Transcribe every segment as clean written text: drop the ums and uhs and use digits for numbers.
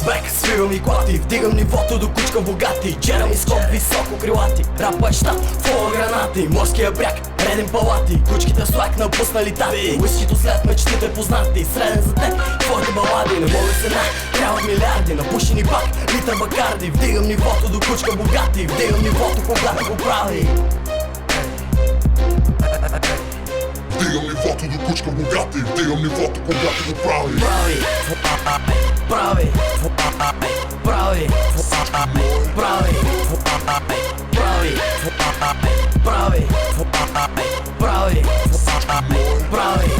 бек, свивам и клати, вдигам нивото до кучка богати. Черам и скоп, високо крилати, рапа е щат, фола гранати. Морския бряг, реден палати, кучките с лак напуснали тати. Уискито след мечтите познати, среден за теб, твоите балади. Не мога се трябват милиарди, напушени пак, литър бакарди. Вдигам нивото до кучка богати, вдигам нивото когато го прави. Вдигам нивото до кучка богати, вдигам нивото когато го прави. Прави, прави, прави, прави, прави, прави, прави, прави.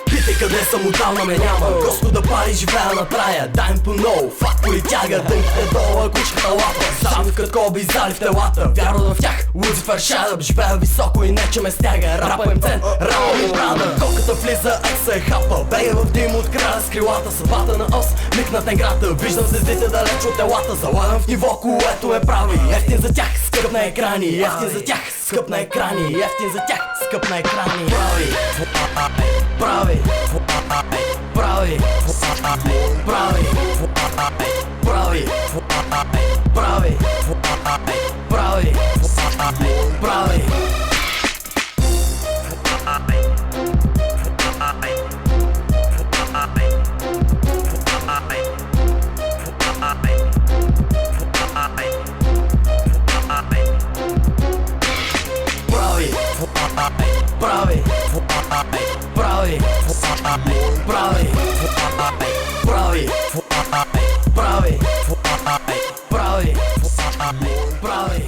Питай къде съм, отдавна ме няма. Госко да пари, живея на трая. Дай им по ново, фактори тяга. Дънките долу, кучката лапа. Сам като коби зали в телата. Вярвам в тях, Луцифер Шадъп. Живея високо и не че ме стяга. Рапа им цен, рапа ми брада. Колката влиза, екса е хапа. Бега в дим от края с крилата. Съдбата на ос, миг на тенграта. Виждам звездите далеч от телата. Залагам в ниво, което ме прави. Ефтин за тях, скъп на екрани. Ефтин за тях, скъп на екрани. Ефтин за тях, скъп на екрани. Прави, прави, прави, прави, прави, прави, прави, прави. Прави, прави, прави, прави, прави, прави, прави, прави.